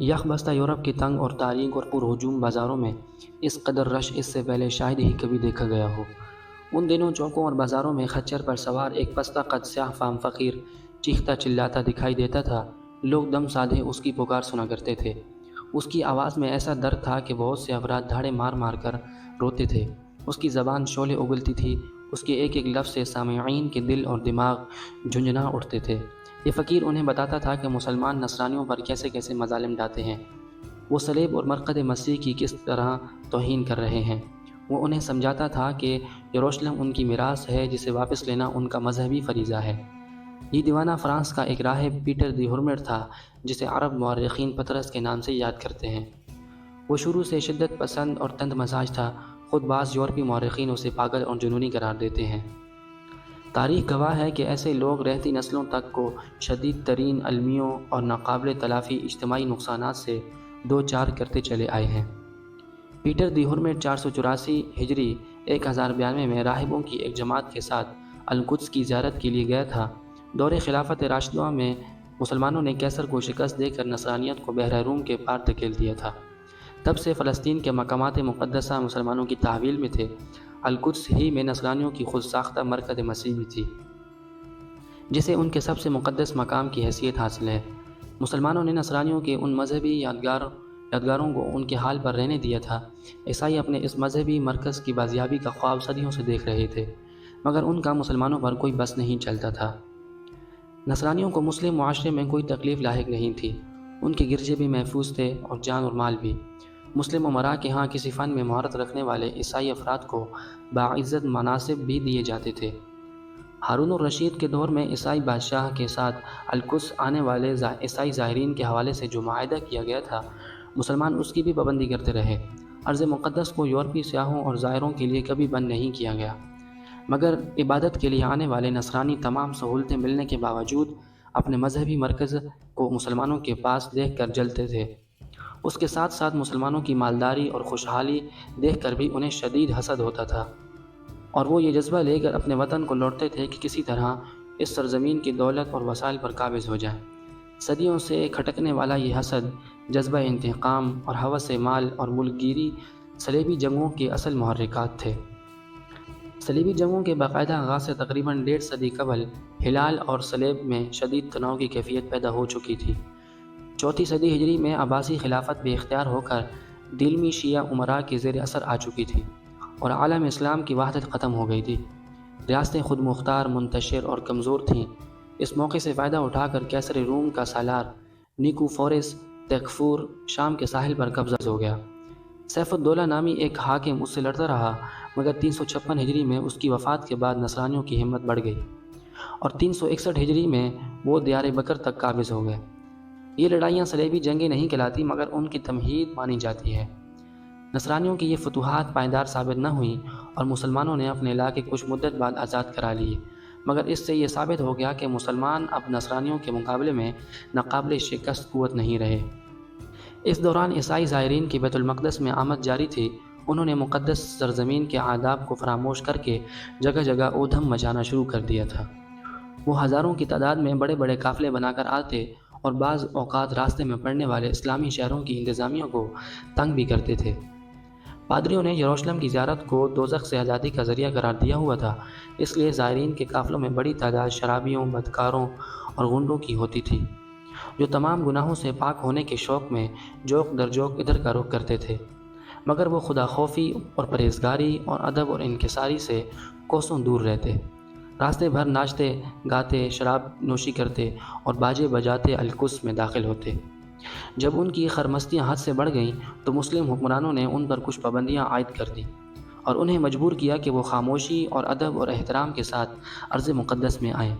یک بستہ یورپ کی تنگ اور تاریک اور پرہجوم بازاروں میں اس قدر رش اس سے پہلے شاید ہی کبھی دیکھا گیا ہو۔ ان دنوں چوکوں اور بازاروں میں خچر پر سوار ایک پستہ قد سیاہ فام فقیر چیختا چلاتا دکھائی دیتا تھا۔ لوگ دم سادھے اس کی پکار سنا کرتے تھے۔ اس کی آواز میں ایسا درد تھا کہ بہت سے افراد دھاڑے مار مار کر روتے تھے۔ اس کی زبان شعلے اگلتی تھی، اس کے ایک ایک لفظ سے سامعین کے دل اور دماغ جھنجھنا اٹھتے تھے۔ یہ فقیر انہیں بتاتا تھا کہ مسلمان نصرانیوں پر کیسے کیسے مظالم ڈھاتے ہیں، وہ صلیب اور مرقد مسیح کی کس طرح توہین کر رہے ہیں۔ وہ انہیں سمجھاتا تھا کہ یروشلم ان کی میراث ہے جسے واپس لینا ان کا مذہبی فریضہ ہے۔ یہ دیوانہ فرانس کا ایک راہب پیٹر دی ہرمٹ تھا، جسے عرب مورخین پطرس کے نام سے یاد کرتے ہیں۔ وہ شروع سے شدت پسند اور تند مزاج تھا، خود بعض یورپی مورخین اسے پاگل اور جنونی قرار دیتے ہیں۔ تاریخ گواہ ہے کہ ایسے لوگ رہتی نسلوں تک کو شدید ترین المیوں اور ناقابل تلافی اجتماعی نقصانات سے دو چار کرتے چلے آئے ہیں۔ پیٹر دی ہرمٹ 484 ہجری 1092 میں راہبوں کی ایک جماعت کے ساتھ القدس کی زیارت کے لیے گیا تھا۔ دور خلافت راشدہ میں مسلمانوں نے کیسر کو شکست دے کر نصرانیت کو بحر روم کے پار دھکیل دیا تھا۔ تب سے فلسطین کے مقامات مقدسہ مسلمانوں کی تحویل میں تھے۔ القدس ہی میں نصرانیوں کی خود ساختہ مرکز مسیح بھی تھی، جسے ان کے سب سے مقدس مقام کی حیثیت حاصل ہے۔ مسلمانوں نے نصرانیوں کے ان مذہبی یادگاروں کو ان کے حال پر رہنے دیا تھا۔ عیسائی اپنے اس مذہبی مرکز کی بازیابی کا خواب صدیوں سے دیکھ رہے تھے، مگر ان کا مسلمانوں پر کوئی بس نہیں چلتا تھا۔ نصرانیوں کو مسلم معاشرے میں کوئی تکلیف لاحق نہیں تھی، ان کے گرجے بھی محفوظ تھے اور جان اور مال بھی۔ مسلم امراء کے ہاں کسی فن میں مہارت رکھنے والے عیسائی افراد کو باعزت مناصب بھی دیے جاتے تھے۔ ہارون الرشید کے دور میں عیسائی بادشاہ کے ساتھ القدس آنے والے عیسائی زائرین کے حوالے سے جو معاہدہ کیا گیا تھا، مسلمان اس کی بھی پابندی کرتے رہے۔ ارض مقدس کو یورپی سیاحوں اور زائروں کے لیے کبھی بند نہیں کیا گیا، مگر عبادت کے لیے آنے والے نصرانی تمام سہولتیں ملنے کے باوجود اپنے مذہبی مرکز کو مسلمانوں کے پاس دیکھ کر جلتے تھے۔ اس کے ساتھ ساتھ مسلمانوں کی مالداری اور خوشحالی دیکھ کر بھی انہیں شدید حسد ہوتا تھا، اور وہ یہ جذبہ لے کر اپنے وطن کو لوٹتے تھے کہ کسی طرح اس سرزمین کی دولت اور وسائل پر قابض ہو جائیں۔ صدیوں سے کھٹکنے والا یہ حسد، جذبہ انتقام اور ہوس مال اور ملک گیری صلیبی جنگوں کے اصل محرکات تھے۔ صلیبی جنگوں کے باقاعدہ آغاز سے تقریباً 1.5 صدی قبل ہلال اور صلیب میں شدید تناؤ کی کیفیت پیدا ہو چکی تھی۔ 4 صدی ہجری میں عباسی خلافت بے اختیار ہو کر دیلمی شیعہ امراء کے زیر اثر آ چکی تھی اور عالم اسلام کی وحدت ختم ہو گئی تھی۔ ریاستیں خود مختار، منتشر اور کمزور تھیں۔ اس موقع سے فائدہ اٹھا کر کیسر روم کا سالار نیکوفورس تیکفور شام کے ساحل پر قبضہ ہو گیا۔ سیف الدولہ نامی ایک حاکم اس سے لڑتا رہا، مگر 356 ہجری میں اس کی وفات کے بعد نصرانیوں کی ہمت بڑھ گئی اور 361 ہجری میں وہ دیار بکر تک قابض ہو گئے۔ یہ لڑائیاں صلیبی جنگیں نہیں کہلاتی، مگر ان کی تمہید مانی جاتی ہے۔ نصرانیوں کی یہ فتوحات پائیدار ثابت نہ ہوئیں اور مسلمانوں نے اپنے علاقے کچھ مدت بعد آزاد کرا لیے، مگر اس سے یہ ثابت ہو گیا کہ مسلمان اب نصرانیوں کے مقابلے میں ناقابل شکست قوت نہیں رہے۔ اس دوران عیسائی زائرین کی بیت المقدس میں آمد جاری تھی۔ انہوں نے مقدس سرزمین کے آداب کو فراموش کر کے جگہ جگہ اودھم مچانا شروع کر دیا تھا۔ وہ ہزاروں کی تعداد میں بڑے بڑے قافلے بنا کر آتے اور بعض اوقات راستے میں پڑنے والے اسلامی شہروں کی انتظامیہ کو تنگ بھی کرتے تھے۔ پادریوں نے یروشلم کی زیارت کو دوزخ سے آزادی کا ذریعہ قرار دیا ہوا تھا، اس لیے زائرین کے قافلوں میں بڑی تعداد شرابیوں، بدکاروں اور غنڈوں کی ہوتی تھی، جو تمام گناہوں سے پاک ہونے کے شوق میں جوق در جوق ادھر کا رخ کرتے تھے، مگر وہ خدا خوفی اور پرہیزگاری اور ادب اور انکساری سے کوسوں دور رہتے۔ راستے بھر ناچتے گاتے، شراب نوشی کرتے اور باجے بجاتے القدس میں داخل ہوتے۔ جب ان کی خرمستیاں حد سے بڑھ گئیں تو مسلم حکمرانوں نے ان پر کچھ پابندیاں عائد کر دیں اور انہیں مجبور کیا کہ وہ خاموشی اور ادب اور احترام کے ساتھ ارض مقدس میں آئیں۔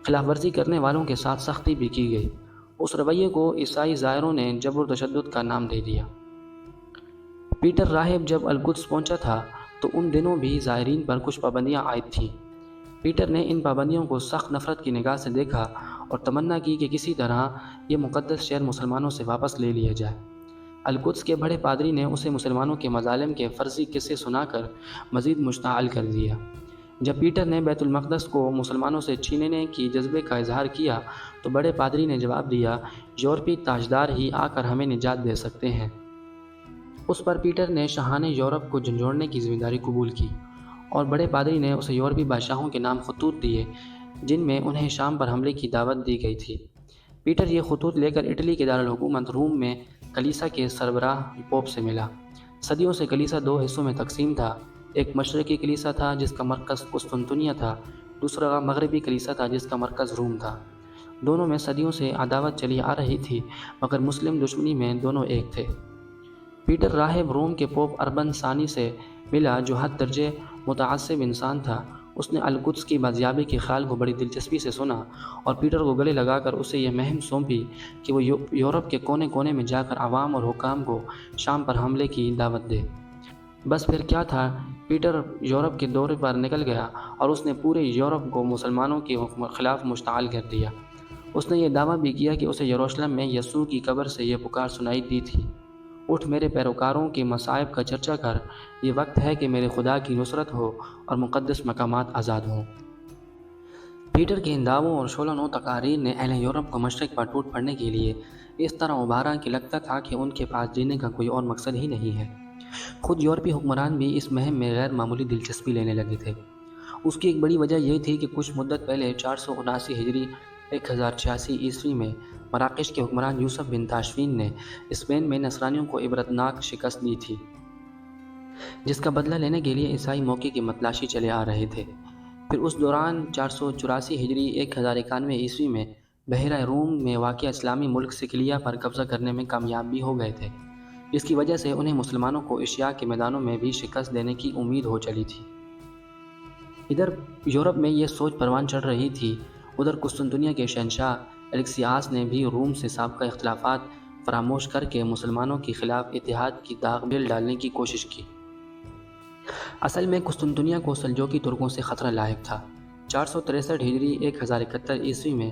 خلاف ورزی کرنے والوں کے ساتھ سختی بھی کی گئی۔ اس رویے کو عیسائی زائروں نے جبر و تشدد کا نام دے دیا۔ پیٹر راہب جب القدس پہنچا تھا تو ان دنوں بھی زائرین پر کچھ پابندیاں عائد تھیں۔ پیٹر نے ان پابندیوں کو سخت نفرت کی نگاہ سے دیکھا اور تمنا کی کہ کسی طرح یہ مقدس شہر مسلمانوں سے واپس لے لیا جائے۔ القدس کے بڑے پادری نے اسے مسلمانوں کے مظالم کے فرضی قصے سنا کر مزید مشتعل کر دیا۔ جب پیٹر نے بیت المقدس کو مسلمانوں سے چھیننے کی جذبے کا اظہار کیا تو بڑے پادری نے جواب دیا، یورپی تاجدار ہی آ کر ہمیں نجات دے سکتے ہیں۔ اس پر پیٹر نے شاہانہ یورپ کو جھنجھوڑنے کی ذمہ داری قبول کی اور بڑے پادری نے اسے یورپی بادشاہوں کے نام خطوط دیے جن میں انہیں شام پر حملے کی دعوت دی گئی تھی۔ پیٹر یہ خطوط لے کر اٹلی کے دارالحکومت روم میں کلیسا کے سربراہ پوپ سے ملا۔ صدیوں سے کلیسا دو حصوں میں تقسیم تھا، ایک مشرقی کلیسا تھا جس کا مرکز قسطنطنیہ تھا، دوسرا مغربی کلیسا تھا جس کا مرکز روم تھا۔ دونوں میں صدیوں سے عداوت چلی آ رہی تھی مگر مسلم دشمنی میں دونوں ایک تھے۔ پیٹر راہب روم کے پوپ اربن ثانی سے ملا جو حد درجے متعصب انسان تھا۔ اس نے القدس کی بازیابی کے خیال کو بڑی دلچسپی سے سنا اور پیٹر کو گلے لگا کر اسے یہ مہم سونپی کہ وہ یورپ کے کونے کونے میں جا کر عوام اور حکام کو شام پر حملے کی دعوت دے۔ بس پھر کیا تھا، پیٹر یورپ کے دورے پر نکل گیا اور اس نے پورے یورپ کو مسلمانوں کے خلاف مشتعل کر دیا۔ اس نے یہ دعویٰ بھی کیا کہ اسے یروشلم میں یسوع کی قبر سے یہ پکار سنائی دی تھی، اٹھ میرے پیروکاروں کے مصائب کا چرچا کر، یہ وقت ہے کہ میرے خدا کی نصرت ہو اور مقدس مقامات آزاد ہوں۔ پیٹر کے ان دعووں اور شعلہ نو تقاریر نے اہل یورپ کو مشرق پر ٹوٹ پڑنے کے لیے اس طرح ابھارا کہ لگتا تھا کہ ان کے پاس جینے کا کوئی اور مقصد ہی نہیں ہے۔ خود یورپی حکمران بھی اس مہم میں غیر معمولی دلچسپی لینے لگے تھے۔ اس کی ایک بڑی وجہ یہ تھی کہ کچھ مدت پہلے 479 ہجری 1086 عیسوی میں مراکش کے حکمران یوسف بن تاشفین نے اسپین میں نصرانیوں کو عبرتناک شکست دی تھی، جس کا بدلہ لینے کے لیے عیسائی موقع کی متلاشی چلے آ رہے تھے۔ پھر اس دوران 484 ہجری 1091 عیسوی میں بحیرہ روم میں واقع اسلامی ملک سکلیا پر قبضہ کرنے میں کامیاب بھی ہو گئے تھے، جس کی وجہ سے انہیں مسلمانوں کو ایشیا کے میدانوں میں بھی شکست دینے کی امید ہو چلی تھی۔ ادھر یورپ میں یہ سوچ پروان چڑھ رہی تھی، ادھر قسطنطنیہ کے شہنشاہ الیکسیاس نے بھی روم سے سابقہ اختلافات فراموش کر کے مسلمانوں کے خلاف اتحاد کی داغ ڈال ڈالنے کی کوشش کی۔ اصل میں قسطنطنیہ کو سلجوقی ترکوں سے خطرہ لاحق تھا۔ 463 ہجری 1071 عیسوی میں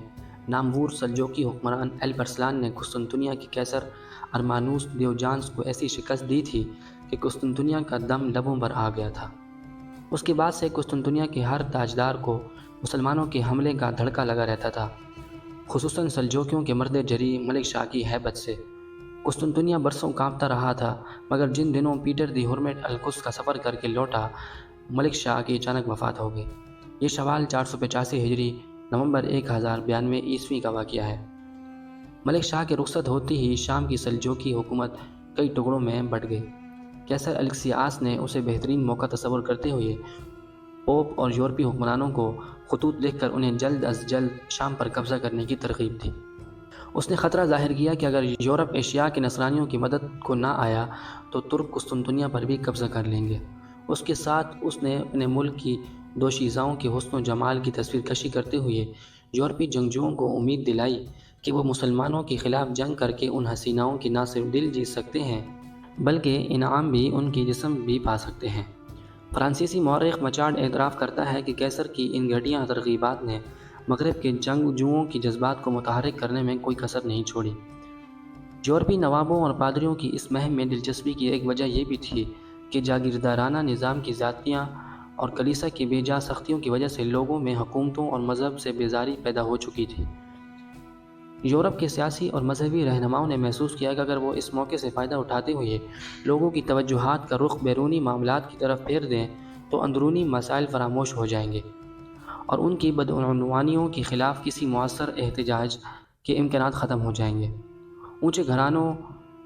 نامور سلجوقی حکمران الپرسلان نے قسطنطنیہ کے قیصر ارمانوس دیوجانس کو ایسی شکست دی تھی کہ قسطنطنیہ کا دم لبوں پر آ گیا تھا۔ اس کے بعد سے قسطنطنیہ کے ہر تاجدار کو مسلمانوں کے حملے کا دھڑکا لگا رہتا تھا، خصوصاً سلجوکیوں کے مرد جری ملک شاہ کی ہیبت سے۔ قسطنطنیہ برسوں کانپتا رہا تھا مگر جن دنوں پیٹر دی ہرمٹ القدس کا سفر کر کے لوٹا، ملک شاہ کی اچانک وفات ہو گئی۔ یہ شوال 485 ہجری نومبر 1092 عیسوی کا واقعہ ہے۔ ملک شاہ کے رخصت ہوتی ہی شام کی سلجوکی حکومت کئی ٹکڑوں میں بٹ گئی۔ قیصر الیکسیاس نے اسے بہترین موقع تصور کرتے ہوئے پوپ اور یورپی حکمرانوں کو خطوط لکھ کر انہیں جلد از جلد شام پر قبضہ کرنے کی ترغیب دی۔ اس نے خطرہ ظاہر کیا کہ اگر یورپ ایشیا کے نصرانیوں کی مدد کو نہ آیا تو ترک قسطنطنیہ پر بھی قبضہ کر لیں گے۔ اس کے ساتھ اس نے اپنے ملک کی دوشیزاؤں کے حسن و جمال کی تصویر کشی کرتے ہوئے یورپی جنگجوؤں کو امید دلائی کہ وہ مسلمانوں کے خلاف جنگ کر کے ان حسیناؤں کی نہ صرف دل جیت سکتے ہیں بلکہ انعام بھی ان کی جسم بھی پا سکتے ہیں۔ فرانسیسی مورخ مچارڈ اعتراف کرتا ہے کہ قیصر کی ان گھٹیا ترغیبات نے مغرب کے جنگجوؤں کی جذبات کو متحرک کرنے میں کوئی کسر نہیں چھوڑی۔ یورپی نوابوں اور پادریوں کی اس مہم میں دلچسپی کی ایک وجہ یہ بھی تھی کہ جاگیردارانہ نظام کی زیادتیاں اور کلیسا کی بے جا سختیوں کی وجہ سے لوگوں میں حکومتوں اور مذہب سے بیزاری پیدا ہو چکی تھی۔ یورپ کے سیاسی اور مذہبی رہنماؤں نے محسوس کیا کہ اگر وہ اس موقع سے فائدہ اٹھاتے ہوئے لوگوں کی توجہات کا رخ بیرونی معاملات کی طرف پھیر دیں تو اندرونی مسائل فراموش ہو جائیں گے اور ان کی بدعنوانیوں کے خلاف کسی مؤثر احتجاج کے امکانات ختم ہو جائیں گے۔ اونچے گھرانوں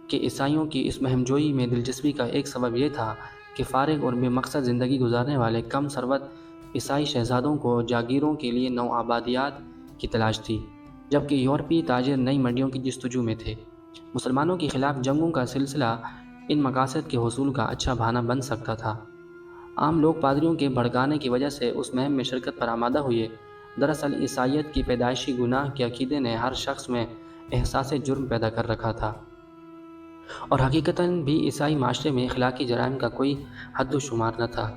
کے عیسائیوں کی اس مہم جوئی میں دلچسپی کا ایک سبب یہ تھا کہ فارغ اور بے مقصد زندگی گزارنے والے کم ثروت عیسائی شہزادوں کو جاگیروں کے لیے نو آبادیات کی تلاش تھی، جبکہ یورپی تاجر نئی منڈیوں کی جستجو میں تھے۔ مسلمانوں کے خلاف جنگوں کا سلسلہ ان مقاصد کے حصول کا اچھا بہانہ بن سکتا تھا۔ عام لوگ پادریوں کے بھڑکانے کی وجہ سے اس مہم میں شرکت پر آمادہ ہوئے۔ دراصل عیسائیت کی پیدائشی گناہ کے عقیدے نے ہر شخص میں احساس جرم پیدا کر رکھا تھا اور حقیقتاً بھی عیسائی معاشرے میں اخلاقی جرائم کا کوئی حد و شمار نہ تھا۔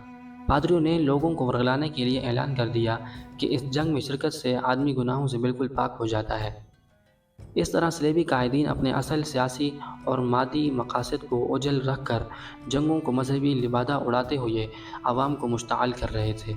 پادریوں نے لوگوں کو ورگلانے کے لیے اعلان کر دیا کہ اس جنگ میں شرکت سے آدمی گناہوں سے بالکل پاک ہو جاتا ہے۔ اس طرح صلیبی قائدین اپنے اصل سیاسی اور مادی مقاصد کو اوجھل رکھ کر جنگوں کو مذہبی لبادہ اڑاتے ہوئے عوام کو مشتعل کر رہے تھے۔